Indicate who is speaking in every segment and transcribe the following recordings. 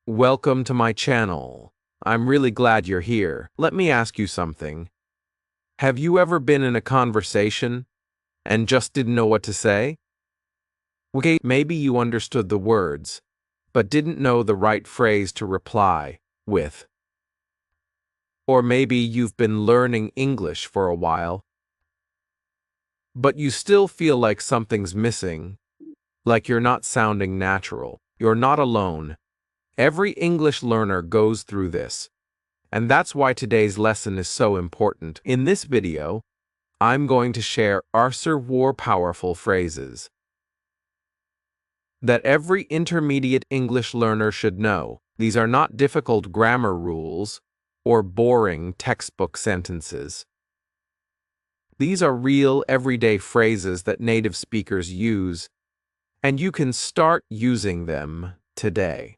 Speaker 1: Welcome to my channel. I'm really glad you're here. Let me ask you something. Have you ever been in a conversation and just didn't know what to say? Okay, maybe you understood the words, but didn't know the right phrase to reply with. Or maybe you've been learning English for a while, but you still feel like something's missing, like you're not sounding natural. You're not alone. Every English learner goes through this, and that's why today's lesson is so important. In this video, I'm going to share four powerful phrases that every intermediate English learner should know. These are not difficult grammar rules or boring textbook sentences. These are real, everyday phrases that native speakers use, and you can start using them today.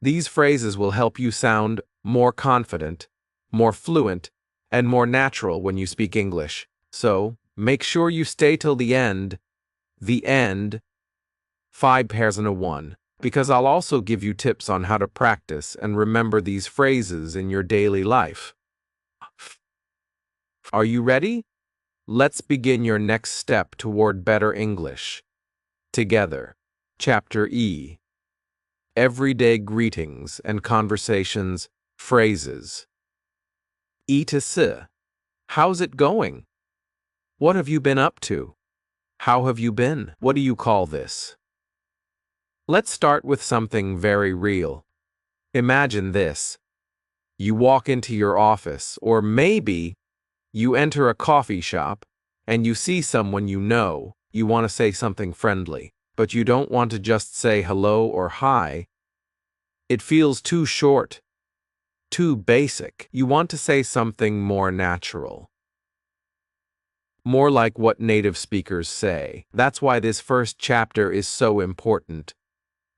Speaker 1: These phrases will help you sound more confident, more fluent, and more natural when you speak English. So, make sure you stay till the end, 5 pairs in a 1, because I'll also give you tips on how to practice and remember these phrases in your daily life. Are you ready? Let's begin your next step toward better English. Together. Chapter E. Everyday greetings and conversations, phrases. E to S. How's it going? What have you been up to? How have you been? What do you call this? Let's start with something very real. Imagine this. You walk into your office, or maybe you enter a coffee shop, and you see someone you know. You want to say something friendly, but you don't want to just say hello or hi. It feels too short, too basic. You want to say something more natural, more like what native speakers say. That's why this first chapter is so important.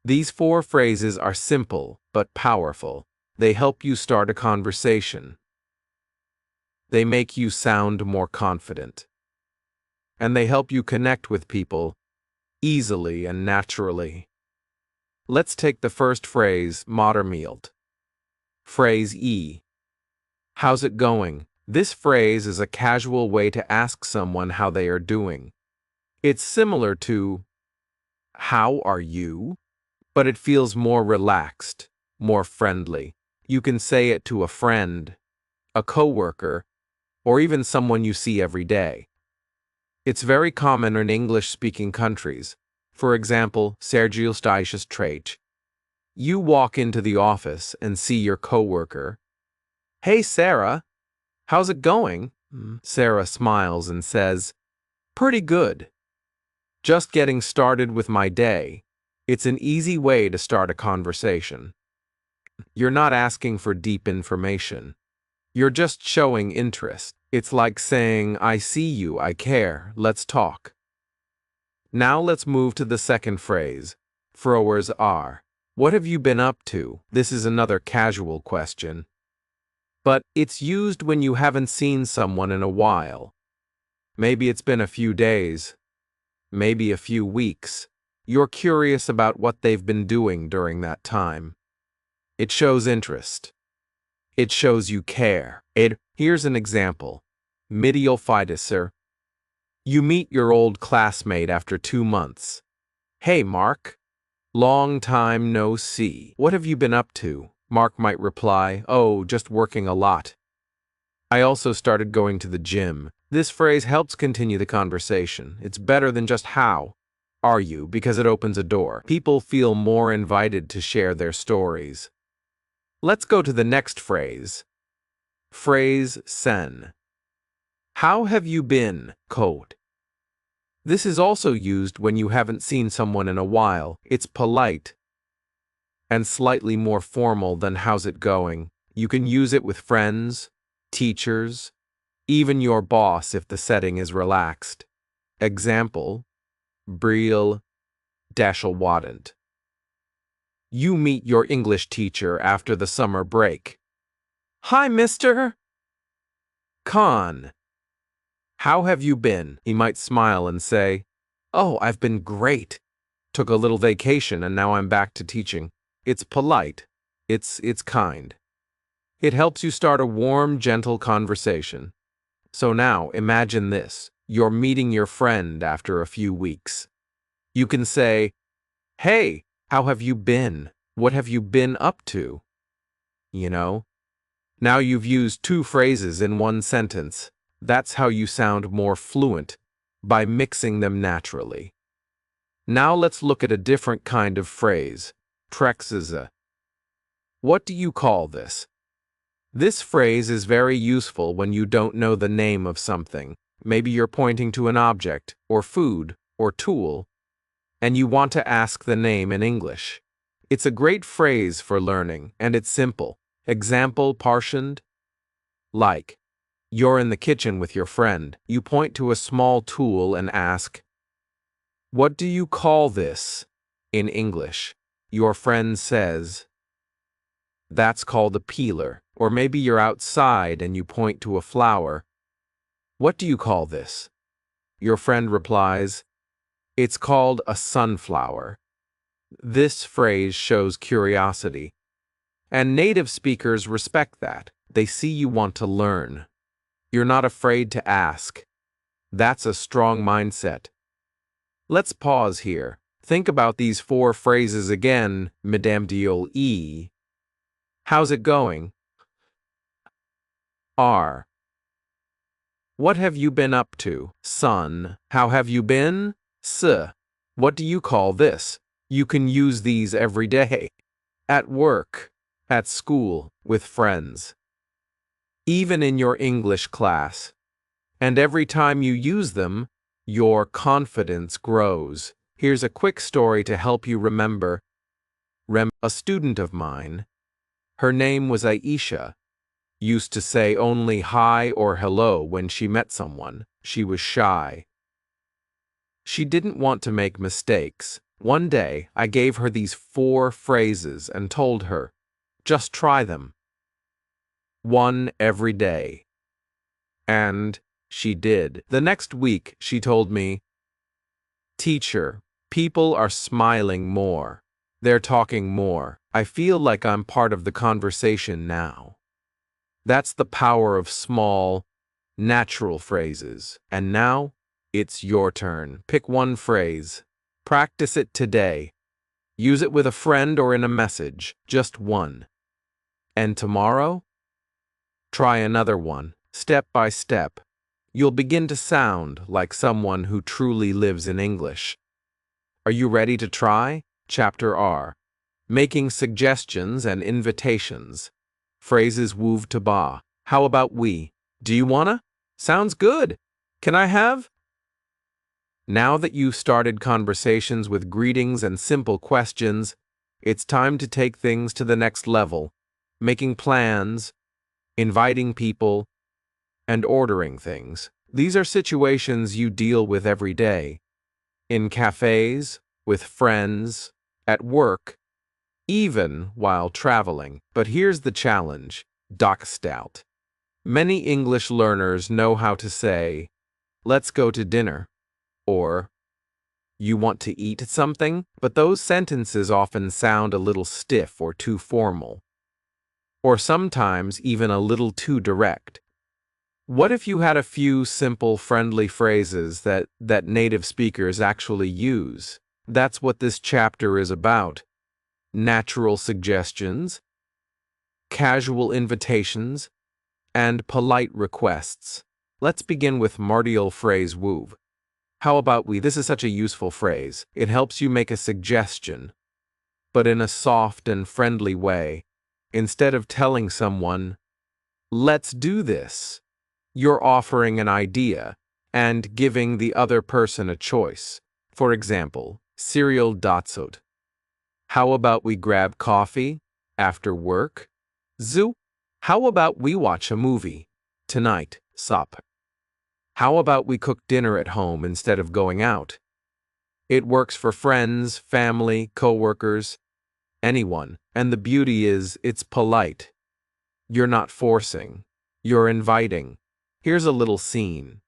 Speaker 1: These 4 phrases are simple but powerful. They help you start a conversation. They make you sound more confident. And they help you connect with people easily and naturally. Let's take the first phrase, Modermild. Phrase E. How's it going? This phrase is a casual way to ask someone how they are doing. It's similar to, how are you? But it feels more relaxed, more friendly. You can say it to a friend, a coworker, or even someone you see every day. It's very common in English-speaking countries. For example, Sergiu Staisius Trage. You walk into the office and see your coworker. Hey, Sarah, how's it going? Sarah smiles and says, pretty good. Just getting started with my day. It's an easy way to start a conversation. You're not asking for deep information. You're just showing interest. It's like saying, I see you, I care, let's talk. Now let's move to the second phrase, frowers are. What have you been up to? This is another casual question. But it's used when you haven't seen someone in a while. Maybe it's been a few days, maybe a few weeks. You're curious about what they've been doing during that time. It shows interest. It shows you care. Here's an example. Mediophytisir. You meet your old classmate after 2 months. Hey, Mark. Long time no see. What have you been up to? Mark might reply, oh, just working a lot. I also started going to the gym. This phrase helps continue the conversation. It's better than just how are you, because it opens a door. People feel more invited to share their stories. Let's go to the next phrase. Phrase sen. How have you been? Code. This is also used when you haven't seen someone in a while. It's polite and slightly more formal than how's it going. You can use it with friends, teachers, even your boss if the setting is relaxed. Example, Briel Dashalwadant. You meet your English teacher after the summer break. Hi, Mr. Khan. How have you been? He might smile and say, oh, I've been great. Took a little vacation and now I'm back to teaching. It's polite. It's kind. It helps you start a warm, gentle conversation. So now, imagine this. You're meeting your friend after a few weeks. You can say, "Hey, how have you been? What have you been up to?" You know? Now you've used two phrases in one sentence. That's how you sound more fluent, by mixing them naturally. Now let's look at a different kind of phrase. Trexza. What do you call this? This phrase is very useful when you don't know the name of something. Maybe you're pointing to an object, or food, or tool, and you want to ask the name in English. It's a great phrase for learning, and it's simple. Example partitioned. Like, you're in the kitchen with your friend. You point to a small tool and ask, "What do you call this?" in English. Your friend says, "That's called a peeler." Or maybe you're outside and you point to a flower. "What do you call this?" Your friend replies, "It's called a sunflower." This phrase shows curiosity, and native speakers respect that. They see you want to learn. You're not afraid to ask. That's a strong mindset. Let's pause here. Think about these 4 phrases again, Madame Diol. How's it going? R. What have you been up to? Son. How have you been? S. What do you call this? You can use these every day. At work, at school, with friends. Even in your English class. And every time you use them, your confidence grows. Here's a quick story to help you remember. A student of mine, her name was Aisha, used to say only hi or hello when she met someone. She was shy. She didn't want to make mistakes. One day, I gave her these 4 phrases and told her, just try them. One every day. And she did. The next week, she told me, "Teacher, people are smiling more. They're talking more. I feel like I'm part of the conversation now." That's the power of small, natural phrases. And now, it's your turn. Pick one phrase. Practice it today. Use it with a friend or in a message. Just one. And tomorrow? Try another one, step by step. You'll begin to sound like someone who truly lives in English. Are you ready to try? Chapter R. Making suggestions and invitations. Phrases wove to ba. How about we? Do you wanna? Sounds good. Can I have? Now that you've started conversations with greetings and simple questions, it's time to take things to the next level. Making plans, inviting people, and ordering things. These are situations you deal with every day. In cafes, with friends, at work, even while traveling. But here's the challenge. Doc Stout. Many English learners know how to say, "Let's go to dinner," or "You want to eat something?" But those sentences often sound a little stiff or too formal, or sometimes even a little too direct. What if you had a few simple, friendly phrases that native speakers actually use? That's what this chapter is about. Natural suggestions, casual invitations, and polite requests. Let's begin with martial phrase wove. How about we? This is such a useful phrase. It helps you make a suggestion, but in a soft and friendly way. Instead of telling someone, "Let's do this," you're offering an idea and giving the other person a choice. For example, cereal datsot. How about we grab coffee after work? Zoo. How about we watch a movie tonight? Sop. How about we cook dinner at home instead of going out? It works for friends, family, coworkers, anyone. And the beauty is, it's polite. You're not forcing. You're inviting. Here's a little scene.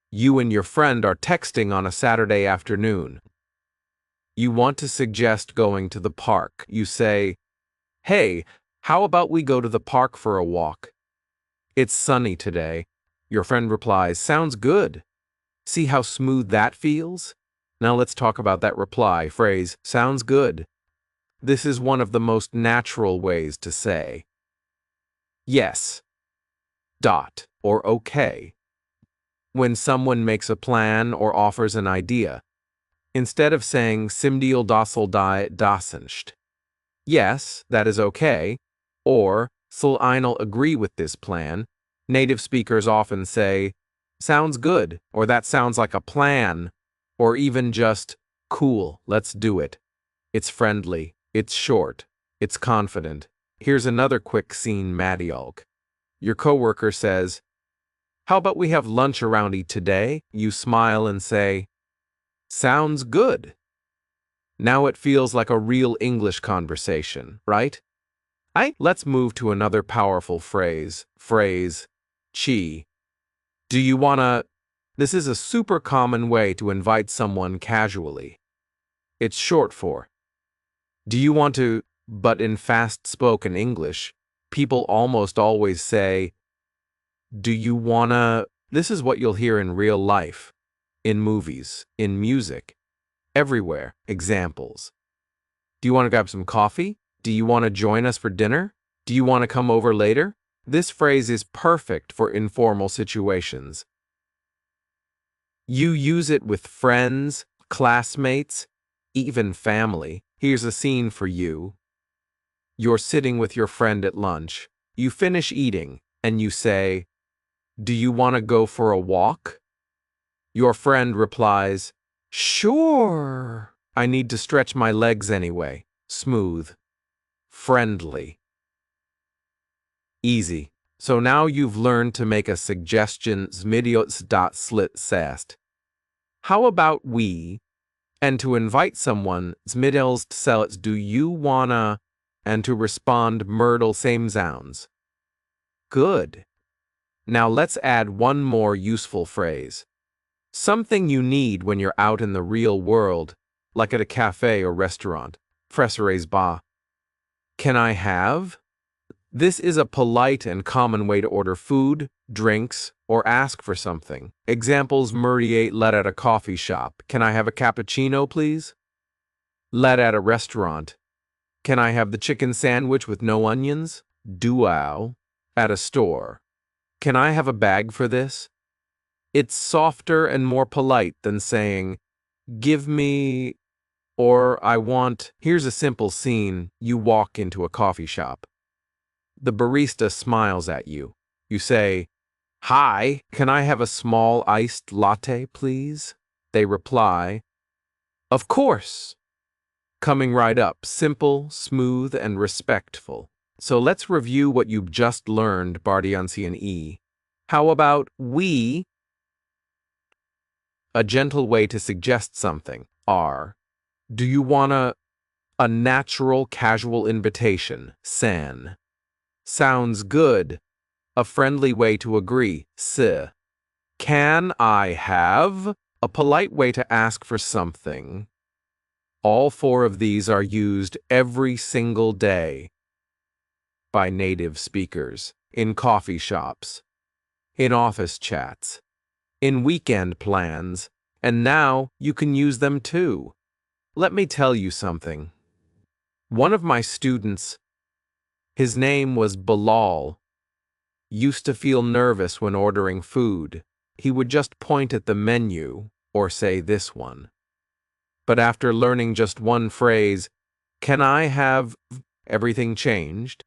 Speaker 1: You and your friend are texting on a Saturday afternoon. You want to suggest going to the park. You say, "Hey, how about we go to the park for a walk? It's sunny today." Your friend replies, "Sounds good." See how smooth that feels? Now let's talk about that reply phrase, "sounds good." This is one of the most natural ways to say yes, dot, or okay, when someone makes a plan or offers an idea, instead of saying "Simdeel dossel die dassenst." Yes, that is okay, or "Sul Einl agree with this plan." Native speakers often say, "Sounds good," or "That sounds like a plan," or even just, "Cool, let's do it." It's friendly, it's short, it's confident. Here's another quick scene Madialk. Your coworker says, "How about we have lunch around today?" You smile and say, "Sounds good." Now it feels like a real English conversation, right? Let's move to another powerful phrase, chi. Do you wanna? This is a super common way to invite someone casually. It's short for, "Do you want to?" But in fast-spoken English, people almost always say, "Do you wanna?" This is what you'll hear in real life, in movies, in music, everywhere. Examples. Do you want to grab some coffee? Do you want to join us for dinner? Do you want to come over later? This phrase is perfect for informal situations. You use it with friends, classmates, even family. Here's a scene for you. You're sitting with your friend at lunch. You finish eating, and you say, "Do you want to go for a walk?" Your friend replies, "Sure. I need to stretch my legs anyway." Smooth. Friendly. Easy. So now you've learned to make a suggestion slit. How about we, and to invite someone smidelst do you wanna, and to respond myrtle same sounds. Good. Now let's add one more useful phrase. Something you need when you're out in the real world, like at a cafe or restaurant. Fresseres ba. Can I have? This is a polite and common way to order food, drinks, or ask for something. Examples: Murray let at a coffee shop. Can I have a cappuccino, please? Let at a restaurant. Can I have the chicken sandwich with no onions? Duao. At a store. Can I have a bag for this? It's softer and more polite than saying, "Give me," or "I want." Here's a simple scene. You walk into a coffee shop. The barista smiles at you. You say, "Hi, can I have a small iced latte, please?" They reply, "Of course." Coming right up, simple, smooth, and respectful. So let's review what you've just learned, Bardiansi and E. How about we? A gentle way to suggest something. R. Do you wanna? A natural, casual invitation. San. Sounds good. A friendly way to agree. S. Can I have? A polite way to ask for something. All four of these are used every single day by native speakers, in coffee shops, in office chats, in weekend plans, and now you can use them too. Let me tell you something. One of my students, his name was Bilal, used to feel nervous when ordering food. He would just point at the menu or say this one. But after learning just one phrase, "Can I have," everything changed.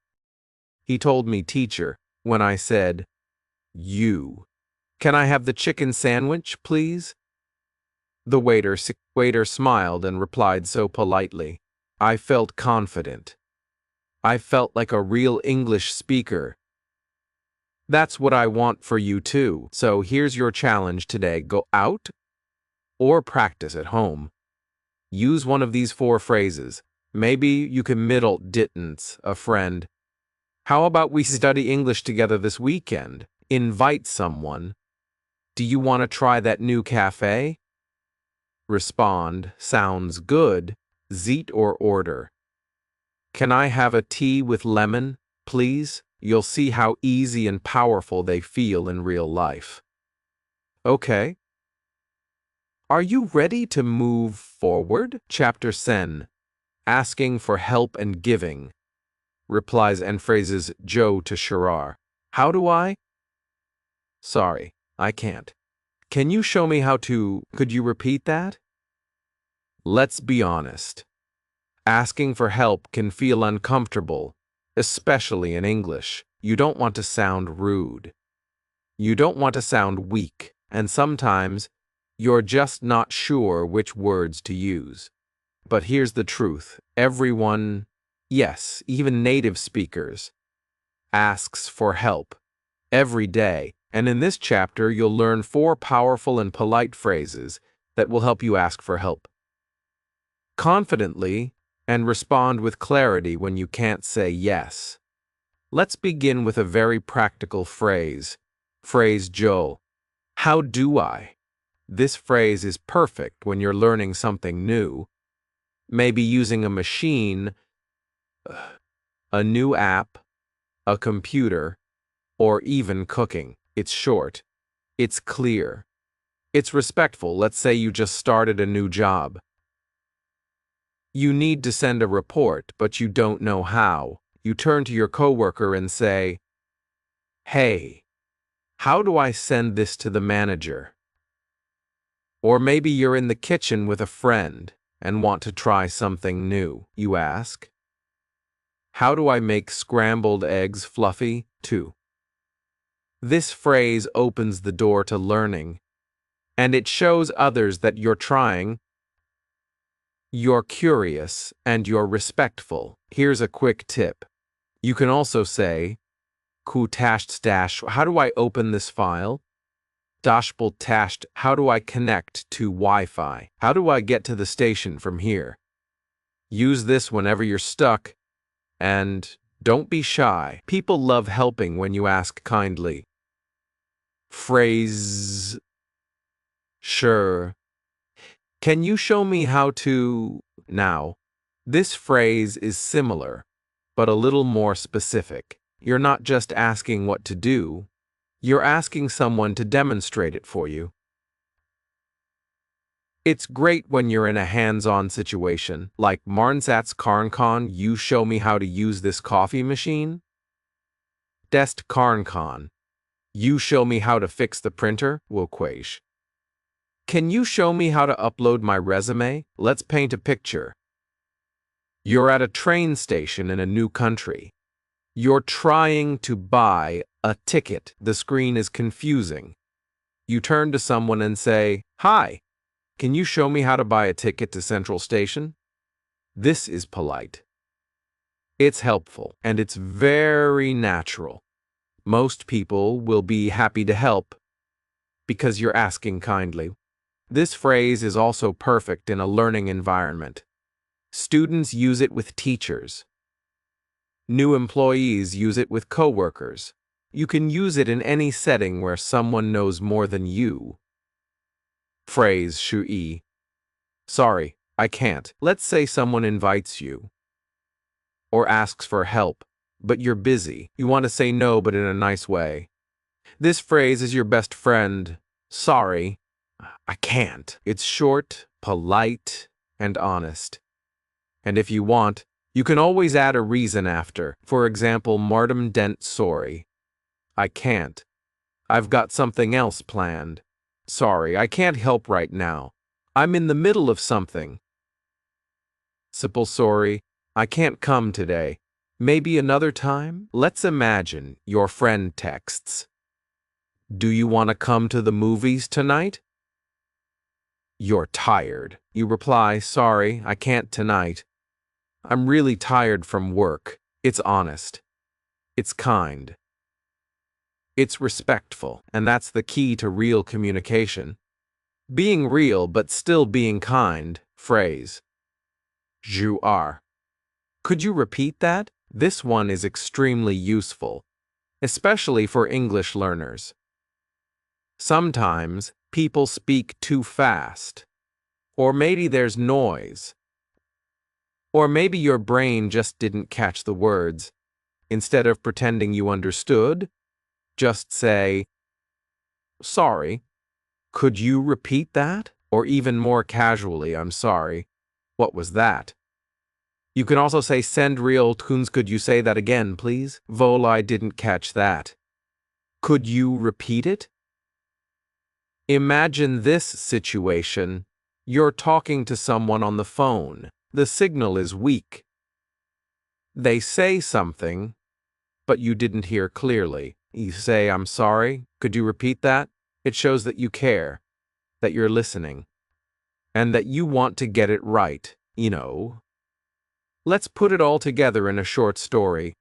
Speaker 1: He told me, "Teacher," when I said, "You. Can I have the chicken sandwich, please?" The waiter smiled and replied so politely. I felt confident. I felt like a real English speaker. That's what I want for you too. So here's your challenge today. Go out or practice at home. Use one of these four phrases. Maybe you can middle didn't a friend. How about we study English together this weekend? Invite someone. Do you want to try that new cafe? respond, sounds good, seat or order. Can I have a tea with lemon, please? You'll see how easy and powerful they feel in real life. Okay. Are you ready to move forward? Chapter 10. Asking for help and giving. Replies and phrases Joe to Shirar. How do I? Sorry, I can't. Can you show me how to? Could you repeat that? Let's be honest. Asking for help can feel uncomfortable, especially in English. You don't want to sound rude. You don't want to sound weak, and sometimes you're just not sure which words to use. But here's the truth. Everyone, yes, even native speakers, asks for help every day. And in this chapter, you'll learn 4 powerful and polite phrases that will help you ask for help confidently and respond with clarity when you can't say yes. Let's begin with a very practical phrase. Phrase Joe. How do I? This phrase is perfect when you're learning something new, maybe using a machine, a new app, a computer, or even cooking. It's short. It's clear. It's respectful. Let's say you just started a new job. You need to send a report, but you don't know how. You turn to your coworker and say, "Hey, how do I send this to the manager?" Or maybe you're in the kitchen with a friend and want to try something new. You ask, "How do I make scrambled eggs fluffy, too?" This phrase opens the door to learning, and it shows others that you're trying, you're curious, and you're respectful. Here's a quick tip. You can also say, "Ku tasht dash, how do I open this file?" Dashbul tasht, how do I connect to Wi-Fi? How do I get to the station from here? Use this whenever you're stuck, and don't be shy. People love helping when you ask kindly. Phrase, sure. Can you show me how to? Now, this phrase is similar, but a little more specific. You're not just asking what to do, you're asking someone to demonstrate it for you. It's great when you're in a hands-on situation, like Marnsat's Karnkon, you show me how to use this coffee machine? Dest Karnkon, you show me how to fix the printer? Wokwesh. Can you show me how to upload my resume? Let's paint a picture. You're at a train station in a new country. You're trying to buy a ticket. The screen is confusing. You turn to someone and say, "Hi, can you show me how to buy a ticket to Central Station?" This is polite. It's helpful, and it's very natural. Most people will be happy to help because you're asking kindly. This phrase is also perfect in a learning environment. Students use it with teachers. New employees use it with coworkers. You can use it in any setting where someone knows more than you. Phrase shui. Sorry, I can't. Let's say someone invites you or asks for help, but you're busy. You want to say no, but in a nice way. This phrase is your best friend. Sorry, I can't. It's short, polite, and honest. And if you want, you can always add a reason after. For example, Martam dent sorry. I can't. I've got something else planned. Sorry, I can't help right now. I'm in the middle of something. Simple sorry, I can't come today. Maybe another time? Let's imagine your friend texts. Do you want to come to the movies tonight? You're tired. You reply, sorry, I can't tonight. I'm really tired from work. It's honest. It's kind. It's respectful, and that's the key to real communication. Being real but still being kind. Phrase. You are. Could you repeat that? This one is extremely useful, especially for English learners. Sometimes people speak too fast Or maybe there's noise. Or maybe your brain just didn't catch the words. Instead of pretending you understood, just say, sorry, could you repeat that? Or even more casually, I'm sorry, what was that? You can also say, send real tunes, could you say that again, please? Vol, I didn't catch that. Could you repeat it? Imagine this situation. You're talking to someone on the phone. The signal is weak. They say something, but you didn't hear clearly. You say, I'm sorry, could you repeat that? It shows that you care, that you're listening, and that you want to get it right, you know. Let's put it all together in a short story.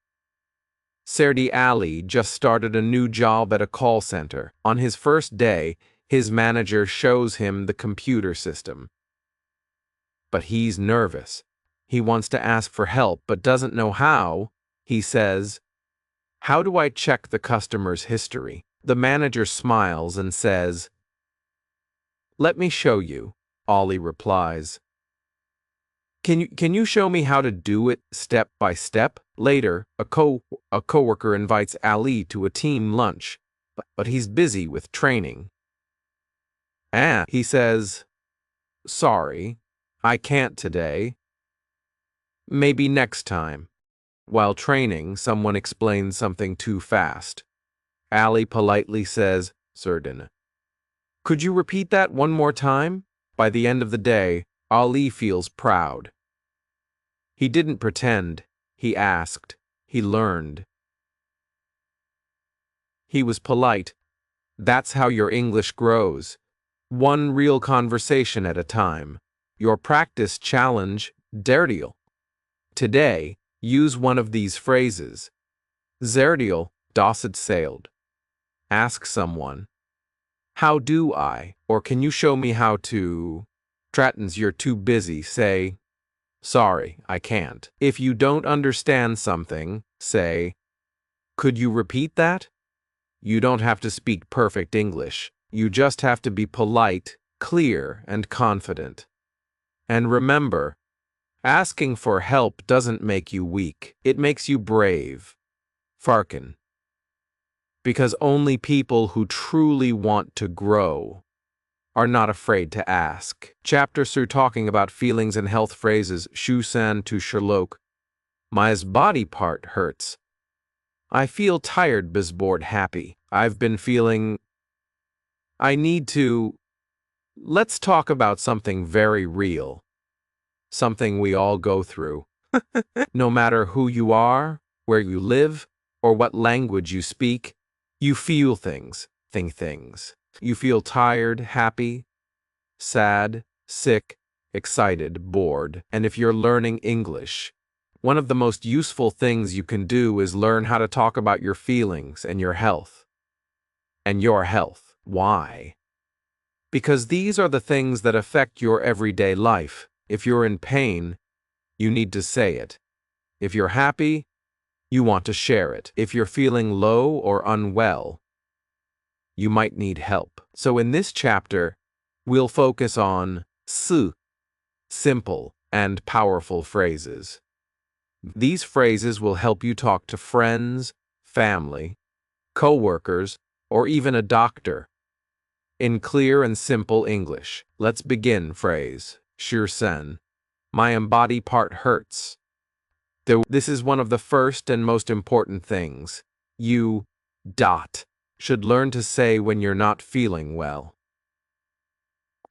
Speaker 1: Serdi Ali just started a new job at a call center. On his first day, his manager shows him the computer system. But he's nervous. He wants to ask for help but doesn't know how. He says, how do I check the customer's history? The manager smiles and says, let me show you. Ali replies, Can you show me how to do it step by step? Later, a coworker invites Ali to a team lunch, but he's busy with training. And he says, sorry, I can't today. Maybe next time. While training, someone explains something too fast. Ali politely says, Serdin, could you repeat that one more time? By the end of the day, Ali feels proud. He didn't pretend, he asked, he learned. He was polite. That's how your English grows. One real conversation at a time. Your practice challenge, Derdial. Today, use one of these phrases. Zerdial, das it sailed. Ask someone, how do I? Or can you show me how to? Trattens, you're too busy, say, sorry, I can't. If you don't understand something, say, could you repeat that? You don't have to speak perfect English. You just have to be polite, clear, and confident. And remember, asking for help doesn't make you weak. It makes you brave. Farkin. Because only people who truly want to grow are not afraid to ask. Chapter 2 talking about feelings and health phrases. Shusan to Sherlock. My body part hurts. I feel tired, bored, happy. I've been feeling. I need to. Let's talk about something very real. Something we all go through. No matter who you are, where you live, or what language you speak, you feel things, think things. You feel tired, happy, sad, sick, excited, bored. And if you're learning English, one of the most useful things you can do is learn how to talk about your feelings and your health. And your health. Why? Because these are the things that affect your everyday life. If you're in pain, you need to say it. If you're happy, you want to share it. If you're feeling low or unwell, you might need help. So in this chapter, we'll focus on simple and powerful phrases. These phrases will help you talk to friends, family, co-workers, or even a doctor in clear and simple English. Let's begin. Phrase, Shirsen. My body part hurts. This is one of the first and most important things you should learn to say when you're not feeling well.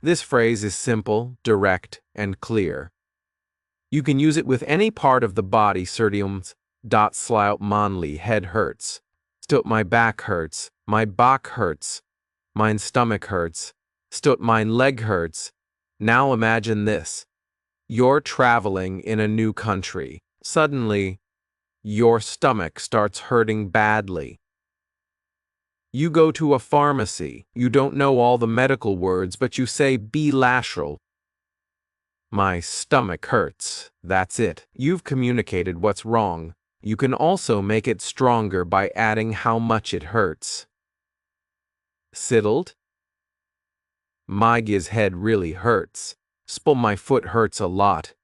Speaker 1: This phrase is simple, direct, and clear. You can use it with any part of the body. Serdiums, slout manly, head hurts. Stot my back hurts, my back hurts, mine stomach hurts, stot mine leg hurts. Now imagine this. You're traveling in a new country. Suddenly, your stomach starts hurting badly. You go to a pharmacy. You don't know all the medical words, but you say bilateral. My stomach hurts. That's it. You've communicated what's wrong. You can also make it stronger by adding how much it hurts. Siddled. My head really hurts. Spot my foot hurts a lot.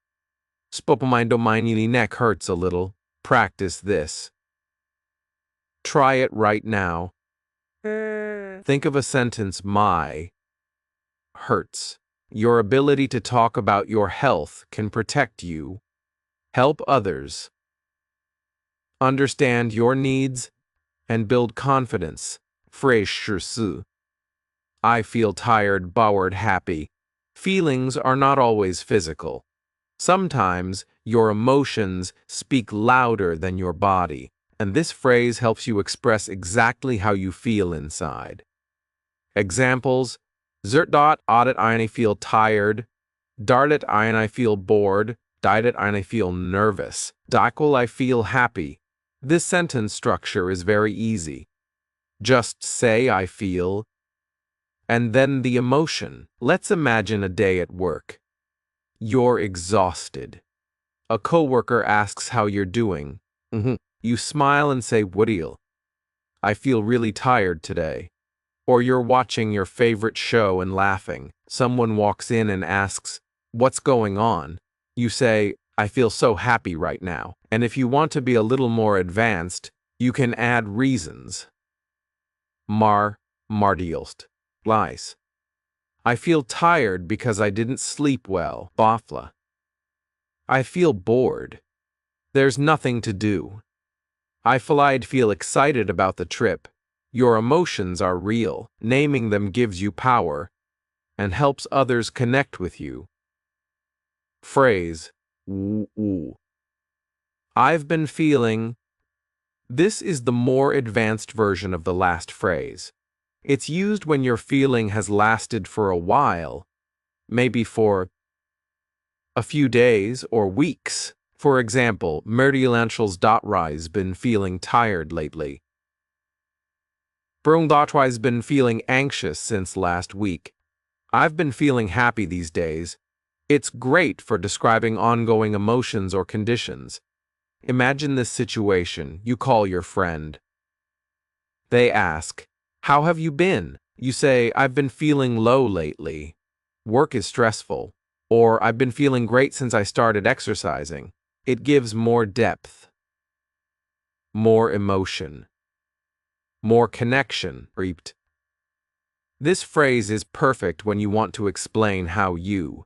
Speaker 1: Spot my neck hurts a little. Practice this. Try it right now. Think of a sentence my hurts. Your ability to talk about your health can protect you, help others, understand your needs, and build confidence. 14. I feel tired, bored, happy. Feelings are not always physical. Sometimes your emotions speak louder than your body, and this phrase helps you express exactly how you feel inside. Examples: Zert audit I feel tired, Darlet I feel bored, Didet I feel nervous, Dakul I feel happy. This sentence structure is very easy. Just say I feel, and then the emotion. Let's imagine a day at work. You're exhausted. A coworker asks how you're doing. You smile and say, "What'll? I feel really tired today." Or you're watching your favorite show and laughing. Someone walks in and asks, "What's going on?" You say, "I feel so happy right now." And if you want to be a little more advanced, you can add reasons. Mardielst. Lies. I feel tired because I didn't sleep well. Bafla. I feel bored. There's nothing to do. I'd feel excited about the trip. Your emotions are real. Naming them gives you power and helps others connect with you. Phrase. I've been feeling. This is the more advanced version of the last phrase. It's used when your feeling has lasted for a while, maybe for a few days or weeks. For example, Merdilanchals.Rise been feeling tired lately. Brungdotwai's been feeling anxious since last week. I've been feeling happy these days. It's great for describing ongoing emotions or conditions. Imagine this situation. You call your friend. They ask, "How have you been?" You say, "I've been feeling low lately. Work is stressful." Or, "I've been feeling great since I started exercising." It gives more depth, more emotion, more connection. This phrase is perfect when you want to explain how you've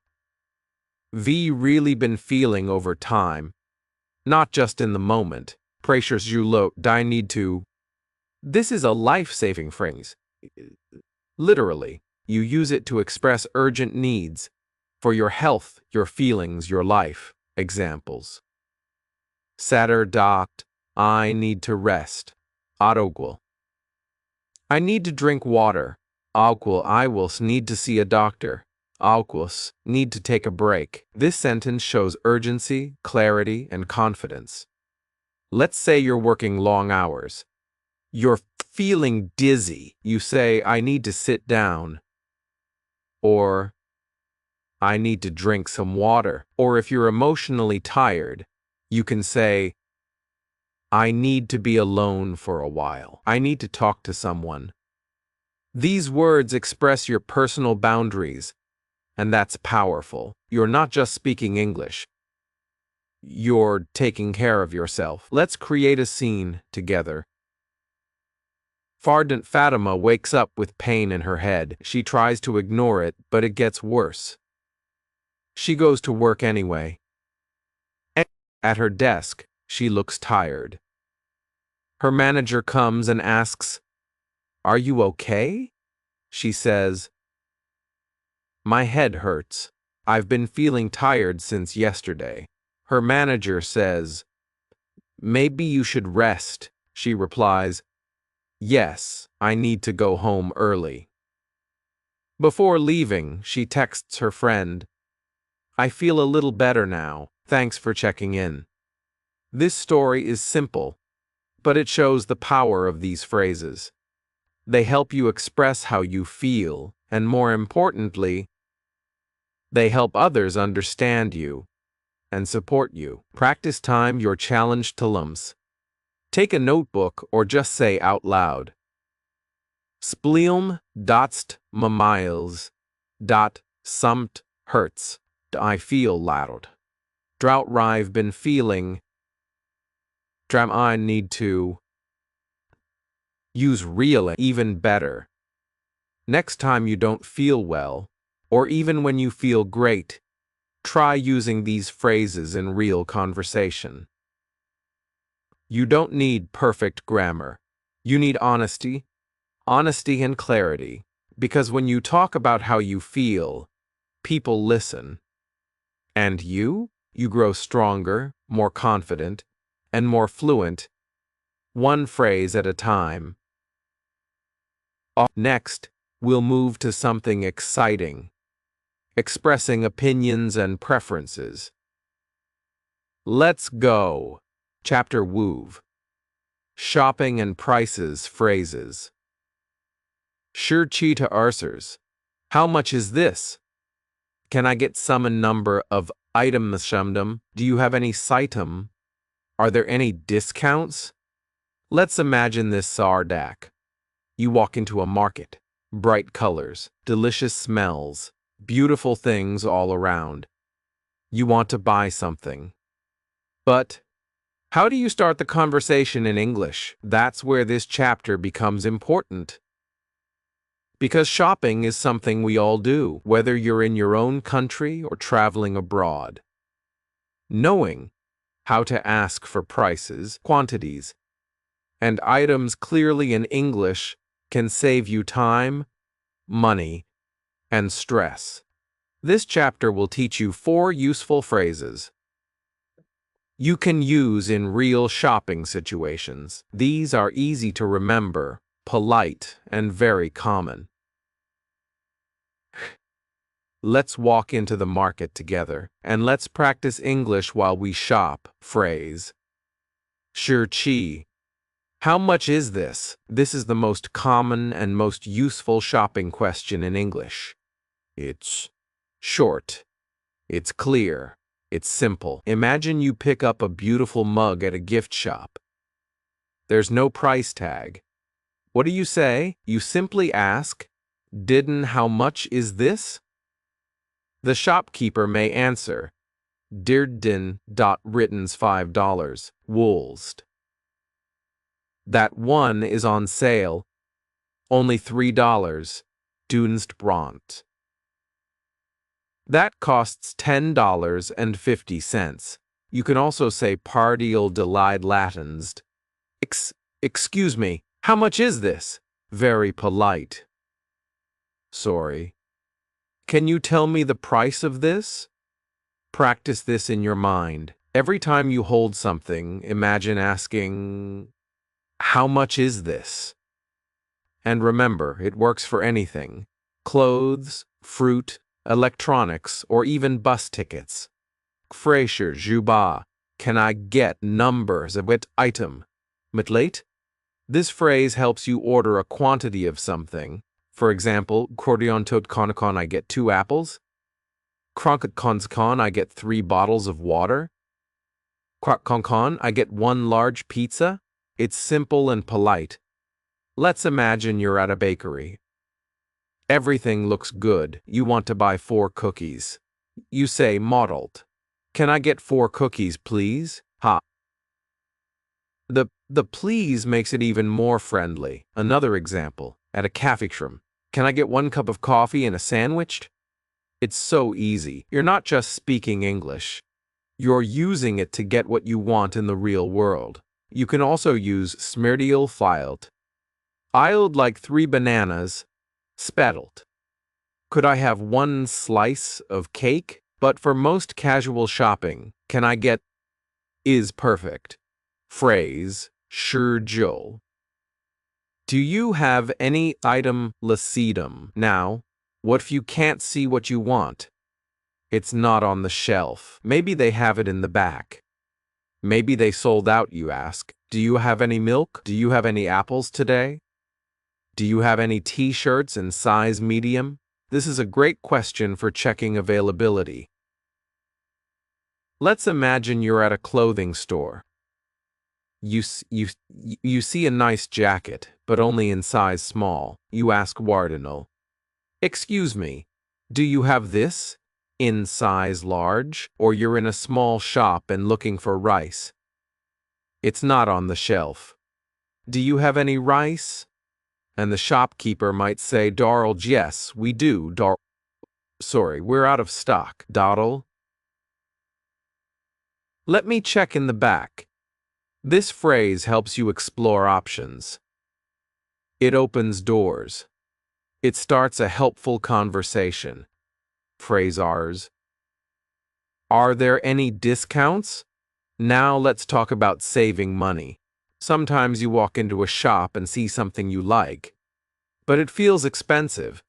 Speaker 1: really been feeling over time, not just in the moment. Precious you lo, I need to. This is a life-saving phrase. Literally, you use it to express urgent needs for your health, your feelings, your life. Examples. Saturdacht, I need to rest. Autogwal. I need to drink water. Alqual, I will need to see a doctor. Alquus, need to take a break. This sentence shows urgency, clarity, and confidence. Let's say you're working long hours. You're feeling dizzy. You say, "I need to sit down." Or, "I need to drink some water." Or if you're emotionally tired, you can say, "I need to be alone for a while. I need to talk to someone." These words express your personal boundaries, and that's powerful. You're not just speaking English. You're taking care of yourself. Let's create a scene together. Fardant Fatima wakes up with pain in her head. She tries to ignore it, but it gets worse. She goes to work anyway. At her desk, she looks tired. Her manager comes and asks, "Are you okay?" She says, "My head hurts. I've been feeling tired since yesterday." Her manager says, "Maybe you should rest." She replies, "Yes, I need to go home early." Before leaving, she texts her friend, "I feel a little better now. Thanks for checking in." This story is simple, but it shows the power of these phrases. They help you express how you feel, and more importantly, they help others understand you and support you. Practice time your challenge to lumps. Take a notebook or just say out loud. Spleum dotst mamiles dot sumt hurts. I feel loud. Drought I've been feeling. Dram I need to use real even better. Next time you don't feel well, or even when you feel great, try using these phrases in real conversation. You don't need perfect grammar. You need honesty and clarity, because when you talk about how you feel, people listen. And you grow stronger, more confident, and more fluent, one phrase at a time. Next, we'll move to something exciting, expressing opinions and preferences. Let's go. Chapter Wove. Shopping and prices phrases. Sure cheetah arsers. How much is this? Can I get some number of items shumdum? Do you have any sitem? Are there any discounts? Let's imagine this sardak. You walk into a market. Bright colors, delicious smells, beautiful things all around. You want to buy something. But how do you start the conversation in English? That's where this chapter becomes important. Because shopping is something we all do, whether you're in your own country or traveling abroad. Knowing how to ask for prices, quantities, and items clearly in English can save you time, money, and stress. This chapter will teach you 4 useful phrases you can use in real shopping situations. These are easy to remember, polite, and very common. Let's walk into the market together, and let's practice English while we shop. Phrase. Sure chi. How much is this? This is the most common and most useful shopping question in English. It's short. It's clear. It's simple. Imagine you pick up a beautiful mug at a gift shop. There's no price tag. What do you say? You simply ask, "Didn't how much is this?" The shopkeeper may answer, "Dirdin. Written's $5. Woolst. That one is on sale. Only $3. Dunst bront. That costs $10.50. You can also say partial delied Latins. Excuse me, how much is this? Very polite. Sorry. Can you tell me the price of this? Practice this in your mind. Every time you hold something, imagine asking, how much is this? And remember, it works for anything. Clothes, fruit, electronics, or even bus tickets. Frasher, Juba, can I get numbers of it item? Mitlate? This phrase helps you order a quantity of something. For example, Cordion tot konkon I get 2 apples. Kronkat konskon I get 3 bottles of water. Kwak konkon I get 1 large pizza. It's simple and polite. Let's imagine you're at a bakery. Everything looks good. You want to buy 4 cookies. You say modeled. Can I get 4 cookies, please? Ha. The please makes it even more friendly. Another example, at a cafe shop. Can I get 1 cup of coffee and a sandwich? It's so easy. You're not just speaking English. You're using it to get what you want in the real world. You can also use smirdial filed. I'd like 3 bananas. Spettelt. Could I have 1 slice of cake? But for most casual shopping, can I get is perfect. Phrase, sure Joel. Do you have any item lacidum? Now, what if you can't see what you want? It's not on the shelf. Maybe they have it in the back. Maybe they sold out, you ask. Do you have any milk? Do you have any apples today? Do you have any t-shirts in size medium? This is a great question for checking availability. Let's imagine you're at a clothing store. You see a nice jacket, but only in size small. You ask Wardinal, "Excuse me, do you have this?" in size large, or you're in a small shop and looking for rice. It's not on the shelf. Do you have any rice? And the shopkeeper might say, Darl, yes, we do, Darl. Sorry, we're out of stock, Doddle. Let me check in the back. This phrase helps you explore options. It opens doors. It starts a helpful conversation. Phrase Rs. Are there any discounts? Now let's talk about saving money. Sometimes you walk into a shop and see something you like, but it feels expensive.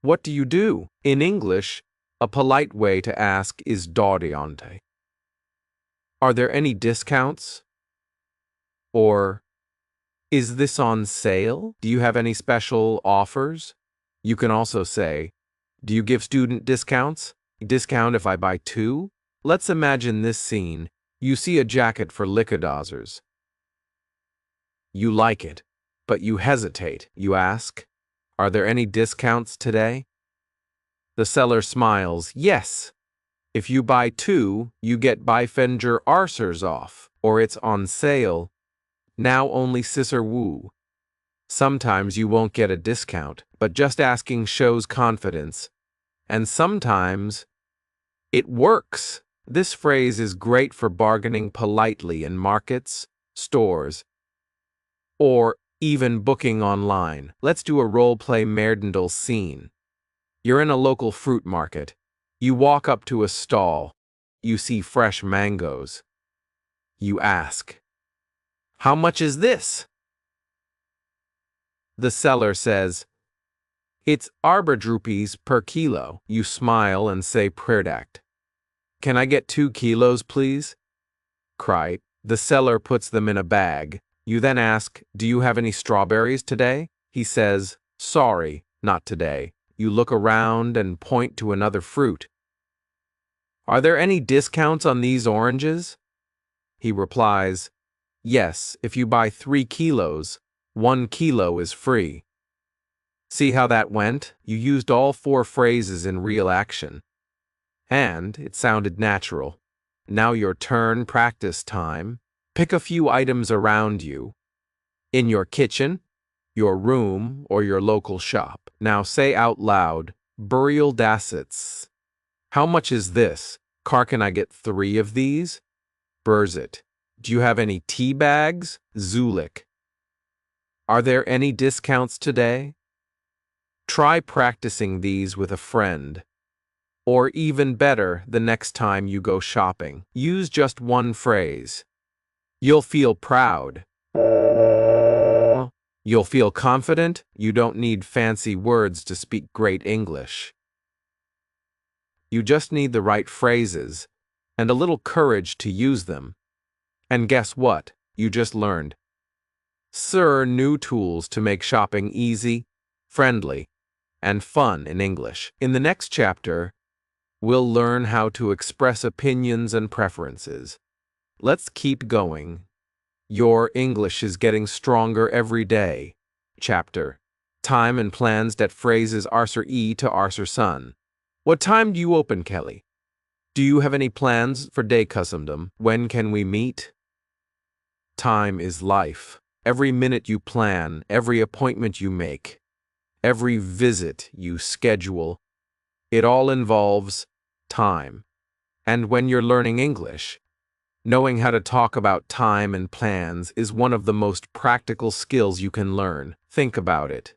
Speaker 1: What do you do? In English, a polite way to ask is dodiante. Are there any discounts? Or, is this on sale? Do you have any special offers? You can also say, do you give student discounts? Discount if I buy 2? Let's imagine this scene. You see a jacket for liquidazers. You like it, but you hesitate. You ask, are there any discounts today? The seller smiles, yes. If you buy 2, you get Bifenger Arsers off, or it's on sale. Now only Sisser Woo. Sometimes you won't get a discount, but just asking shows confidence. And sometimes it works. This phrase is great for bargaining politely in markets, stores, or even booking online. Let's do a role-play Merdendal scene. You're in a local fruit market. You walk up to a stall. You see fresh mangoes. You ask, how much is this? The seller says, it's rupees per kilo. You smile and say product. Can I get 2 kilos, please? Cry. The seller puts them in a bag. You then ask, do you have any strawberries today? He says, sorry, not today. You look around and point to another fruit. Are there any discounts on these oranges? He replies, yes, if you buy 3 kilos, 1 kilo is free. See how that went? You used all 4 phrases in real action. And it sounded natural. Now your turn, practice time. Pick a few items around you. In your kitchen, your room, or your local shop. Now say out loud, burial dassets. How much is this? Car, can I get 3 of these? Burzit. Do you have any tea bags? Zulik. Are there any discounts today? Try practicing these with a friend. Or even better, the next time you go shopping. Use just one phrase. You'll feel proud. You'll feel confident. You don't need fancy words to speak great English. You just need the right phrases and a little courage to use them. And guess what? You just learned new tools to make shopping easy, friendly, and fun in English. In the next chapter, we'll learn how to express opinions and preferences. Let's keep going. Your English is getting stronger every day. Chapter. Time and plans that phrases arser e to arser son. What time do you open, Kelly? Do you have any plans for day customdom? When can we meet? Time is life. Every minute you plan, every appointment you make, every visit you schedule, it all involves time. And when you're learning English, knowing how to talk about time and plans is one of the most practical skills you can learn. Think about it.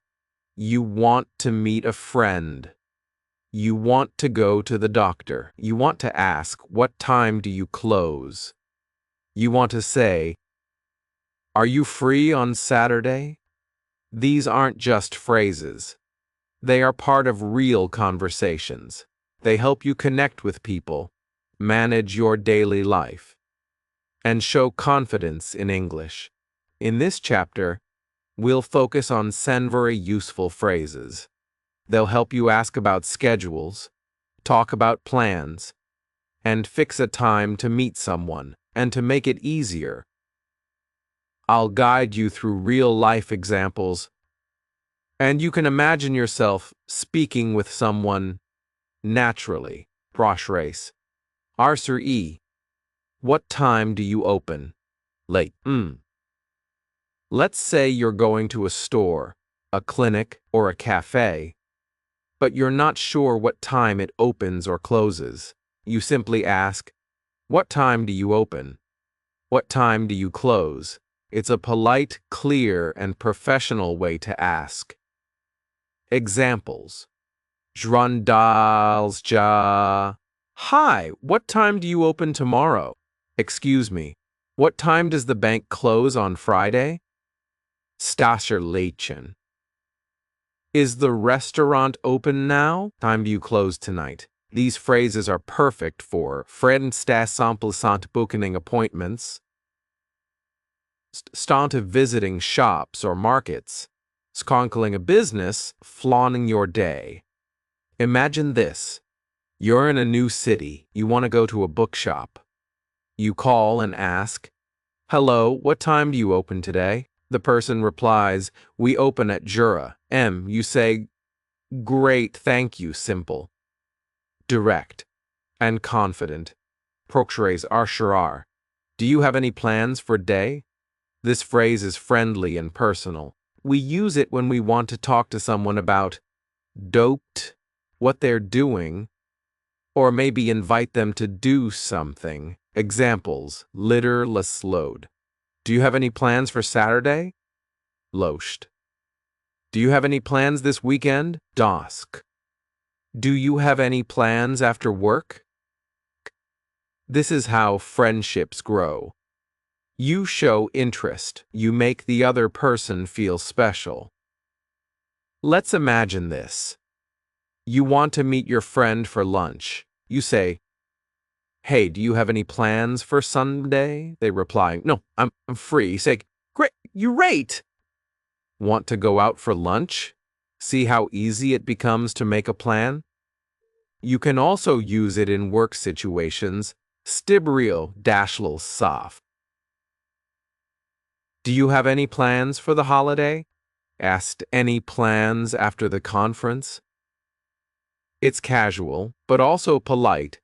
Speaker 1: You want to meet a friend. You want to go to the doctor. You want to ask, what time do you close? You want to say, are you free on Saturday? These aren't just phrases. They are part of real conversations. They help you connect with people, manage your daily life, and show confidence in English. In this chapter, we'll focus on 10 very useful phrases. They'll help you ask about schedules, talk about plans, and fix a time to meet someone. And to make it easier, I'll guide you through real-life examples, and you can imagine yourself speaking with someone naturally. Brosh race. Arser E. What time do you open? Late. Let's say you're going to a store, a clinic, or a cafe, but you're not sure what time it opens or closes. You simply ask, what time do you open? What time do you close? It's a polite, clear, and professional way to ask. Examples. Jrandalsja. Hi, what time do you open tomorrow? Excuse me, what time does the bank close on Friday? Stasherlechen. Is the restaurant open now? Time do you close tonight? These phrases are perfect for friendstasamplesant booking appointments, stant visiting shops or markets, skonkling a business, flaunting your day. Imagine this. You're in a new city. You want to go to a bookshop. You call and ask, hello, what time do you open today? The person replies, we open at Jura. You say, great, thank you, simple. Direct and confident. Prokshres arsharar. Do you have any plans for day? This phrase is friendly and personal. We use it when we want to talk to someone about doped, what they're doing, or maybe invite them to do something. Examples, litter load. Do you have any plans for Saturday? Lost. Do you have any plans this weekend? Dosk. Do you have any plans after work? This is how friendships grow. You show interest. You make the other person feel special. Let's imagine this. You want to meet your friend for lunch. You say, hey, do you have any plans for Sunday? They reply, no, I'm free. You say, great, you're right. Want to go out for lunch? See how easy it becomes to make a plan? You can also use it in work situations. Stibrio dashlil saf. Do you have any plans for the holiday? Asked any plans after the conference. It's casual, but also polite.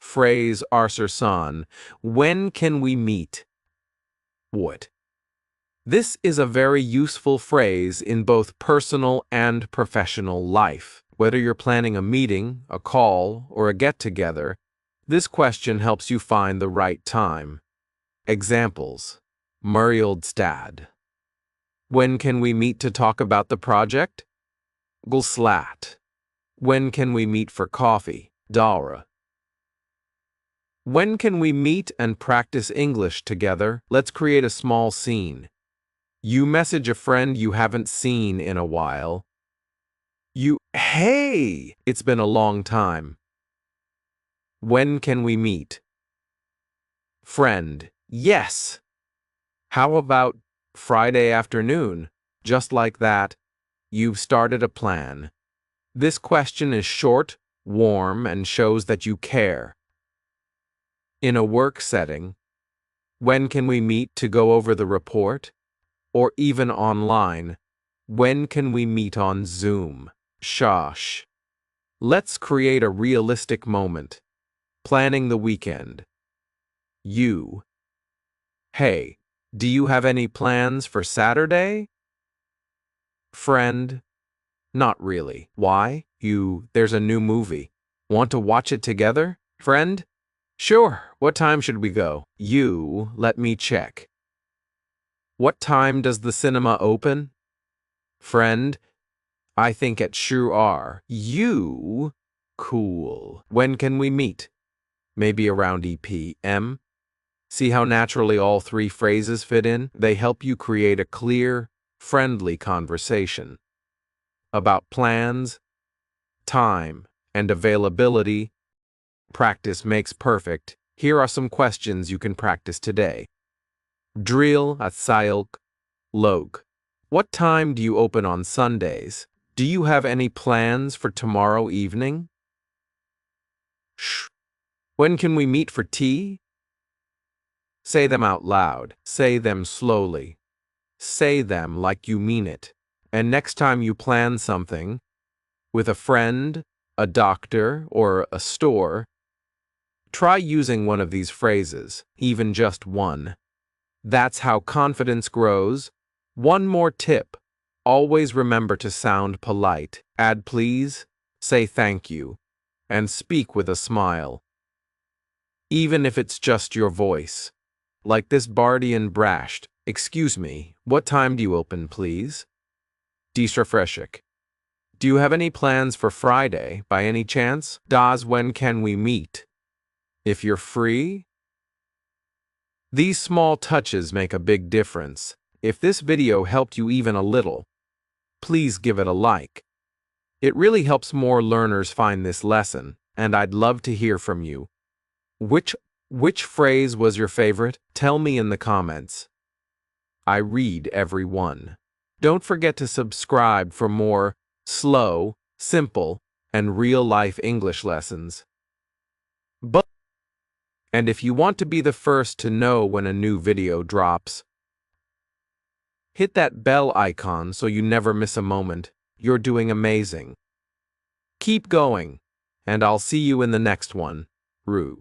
Speaker 1: Phrase arsersan. When can we meet? What? This is a very useful phrase in both personal and professional life. Whether you're planning a meeting, a call, or a get-together, this question helps you find the right time. Examples. Murjildstad. When can we meet to talk about the project? Gulslat. When can we meet for coffee? Dara. When can we meet and practice English together? Let's create a small scene. You message a friend you haven't seen in a while. Hey, it's been a long time. When can we meet? Friend, yes. How about Friday afternoon? Just like that, you've started a plan. This question is short, warm, and shows that you care. In a work setting, when can we meet to go over the report? Or even online, when can we meet on Zoom? Shosh. Let's create a realistic moment. Planning the weekend. You. Hey, do you have any plans for Saturday? Friend. Not really. Why? There's a new movie. Want to watch it together? Friend? Sure. What time should we go? Let me check. What time does the cinema open? Friend? I think at Sure. Cool. When can we meet? Maybe around EPM. See how naturally all three phrases fit in? They help you create a clear, friendly conversation. About plans, time, and availability. Practice makes perfect. Here are some questions you can practice today. Drill at Sayilk Log. What time do you open on Sundays? Do you have any plans for tomorrow evening? Shh. When can we meet for tea? Say them out loud. Say them slowly. Say them like you mean it. And next time you plan something, with a friend, a doctor, or a store, try using one of these phrases, even just one. That's how confidence grows. One more tip. Always remember to sound polite. Add please, say thank you, and speak with a smile. Even if it's just your voice. Like this Bardian brashed. Excuse me, what time do you open, please? Disrefreshik. Do you have any plans for Friday, by any chance? Das, when can we meet? If you're free? These small touches make a big difference. If this video helped you even a little, please give it a like. It really helps more learners find this lesson, and I'd love to hear from you. Which phrase was your favorite? Tell me in the comments. I read every one. Don't forget to subscribe for more slow, simple, and real-life English lessons. And if you want to be the first to know when a new video drops, hit that bell icon so you never miss a moment. You're doing amazing. Keep going, and I'll see you in the next one. Rue.